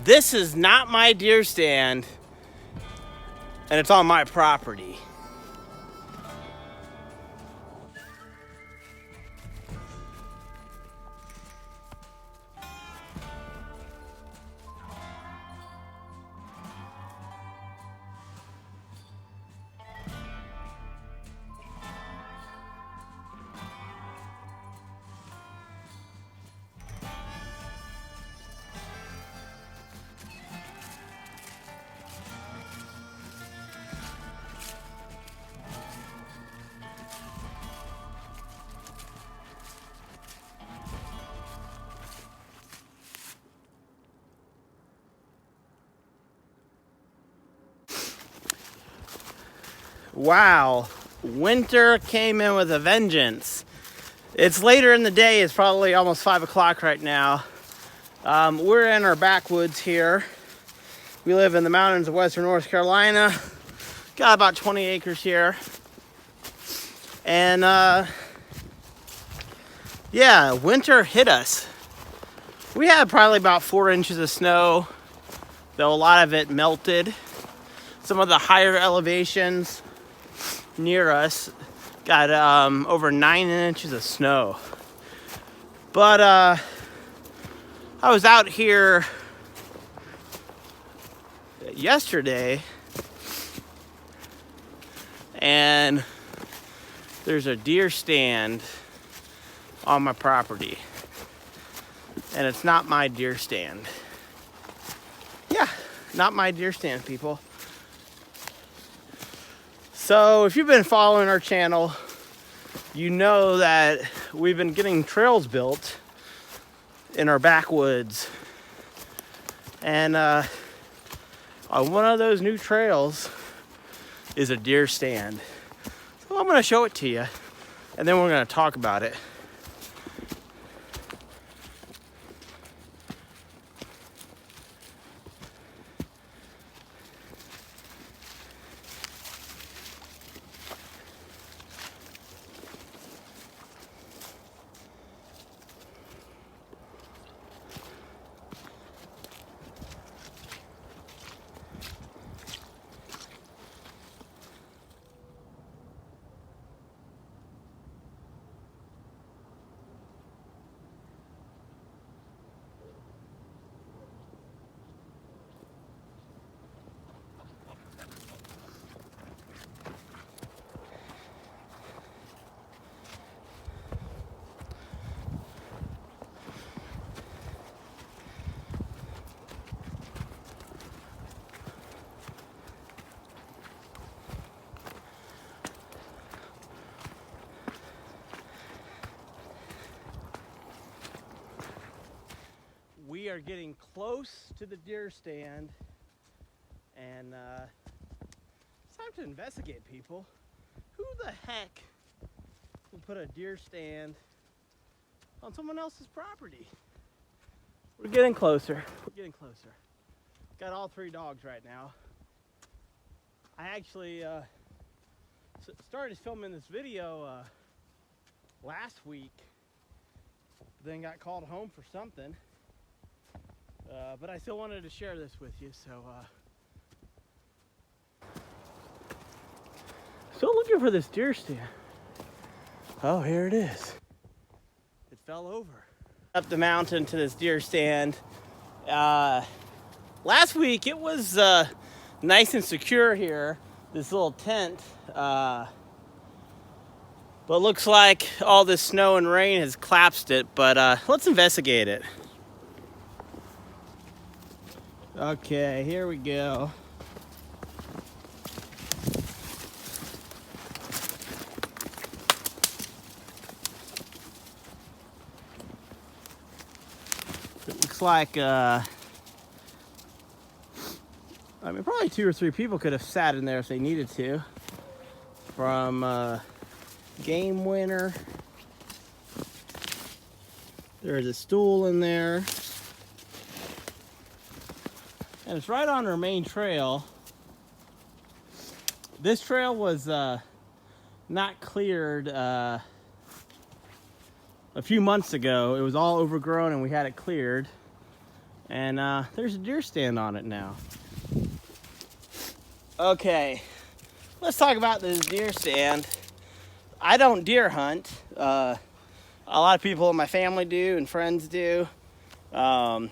This is not my deer stand, and it's on my property. Wow, winter came in with a vengeance. It's later in the day, it's probably almost 5 o'clock right now. We're in our backwoods here. We live in the mountains of western North Carolina. Got about 20 acres here. And yeah, winter hit us. We had probably about 4 inches of snow, though a lot of it melted. Some of the higher elevations near us got over 9 inches of snow. But I was out here yesterday, and there's a deer stand on my property, and it's not my deer stand. Yeah, not my deer stand, people. So if you've been following our channel, you know that we've been getting trails built in our backwoods. And on one of those new trails is a deer stand. So I'm gonna show it to you, and then we're gonna talk about it. We are getting close to the deer stand, and it's time to investigate, people. Who the heck would put a deer stand on someone else's property? We're getting closer. We're getting closer. Got all 3 dogs right now. I actually started filming this video last week, then got called home for something. But I still wanted to share this with you, so still looking for this deer stand. Oh, here it is. It fell over. Up the mountain to this deer stand. Last week it was nice and secure here, this little tent. But looks like all this snow and rain has collapsed it, but let's investigate it. Okay, here we go. It looks like, I mean, probably 2 or 3 people could have sat in there if they needed to. From game winner. There's a stool in there. And it's right on our main trail. This trail was not cleared a few months ago. It was all overgrown and we had it cleared. And there's a deer stand on it now. Okay, let's talk about this deer stand. I don't deer hunt. A lot of people in my family do and friends do. So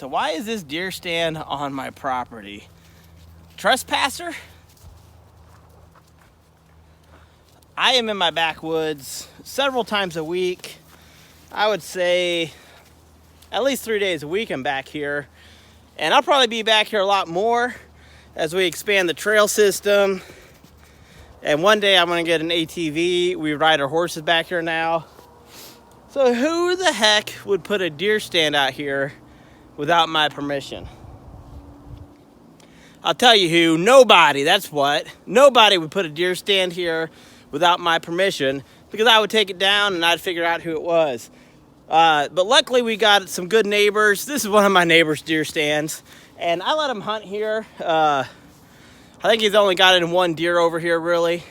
why is this deer stand on my property? Trespasser? I am in my backwoods several times a week. I would say at least 3 days a week I'm back here. And I'll probably be back here a lot more as we expand the trail system. And one day I'm gonna get an ATV. We ride our horses back here now. So who the heck would put a deer stand out here without my permission? I'll tell you who, nobody, that's what. Nobody would put a deer stand here without my permission, because I would take it down and I'd figure out who it was. But luckily we got some good neighbors. This is one of my neighbor's deer stands, and I let him hunt here. I think he's only got it in one deer over here, really.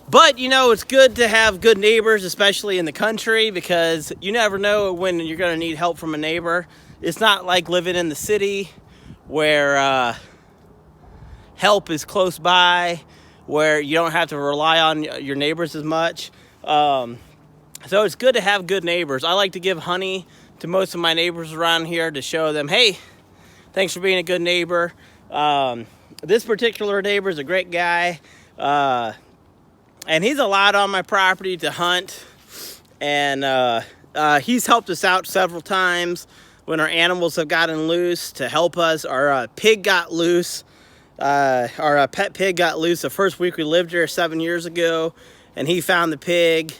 But, you know, it's good to have good neighbors, especially in the country, because you never know when you're going to need help from a neighbor. It's not like living in the city where help is close by, where you don't have to rely on your neighbors as much. So it's good to have good neighbors. I like to give honey to most of my neighbors around here to show them, hey, thanks for being a good neighbor. This particular neighbor is a great guy. And he's allowed on my property to hunt. And he's helped us out several times when our animals have gotten loose to help us. Our pig got loose. Our pet pig got loose the first week we lived here 7 years ago, and he found the pig.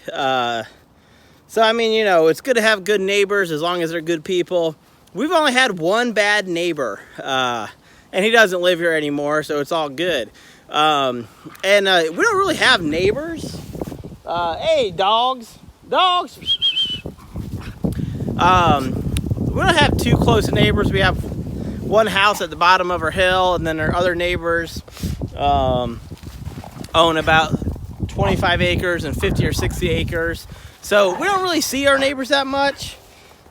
So, I mean, you know, it's good to have good neighbors as long as they're good people. We've only had one bad neighbor, and he doesn't live here anymore, so it's all good. And we don't really have neighbors. Hey, dogs. Dogs. We don't have too close neighbors. We have one house at the bottom of our hill, and then our other neighbors own about 25 acres and 50 or 60 acres. So we don't really see our neighbors that much,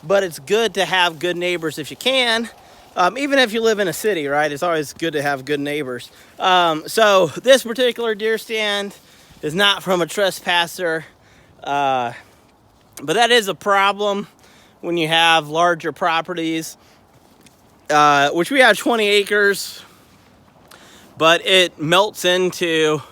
but it's good to have good neighbors if you can. Even if you live in a city, right? It's always good to have good neighbors. So this particular deer stand is not from a trespasser, but that is a problem when you have larger properties. Which we have 20 acres, but it melts into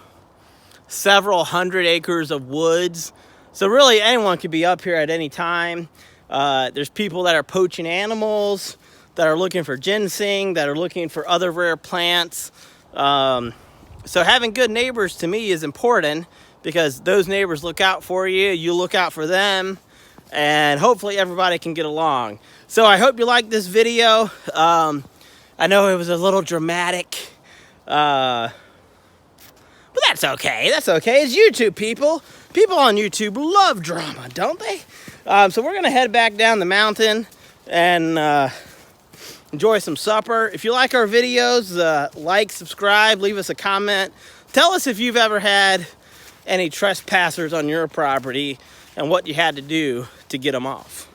several hundred acres of woods. So really anyone could be up here at any time. There's people that are poaching animals, that are looking for ginseng, that are looking for other rare plants. So having good neighbors to me is important, because those neighbors look out for you, you look out for them, and hopefully everybody can get along. So I hope you liked this video. I know it was a little dramatic, but that's okay. That's okay. It's YouTube, people. People on YouTube love drama, don't they? So we're gonna head back down the mountain and enjoy some supper. If you like our videos, like, subscribe, leave us a comment. Tell us if you've ever had any trespassers on your property and what you had to do to get them off.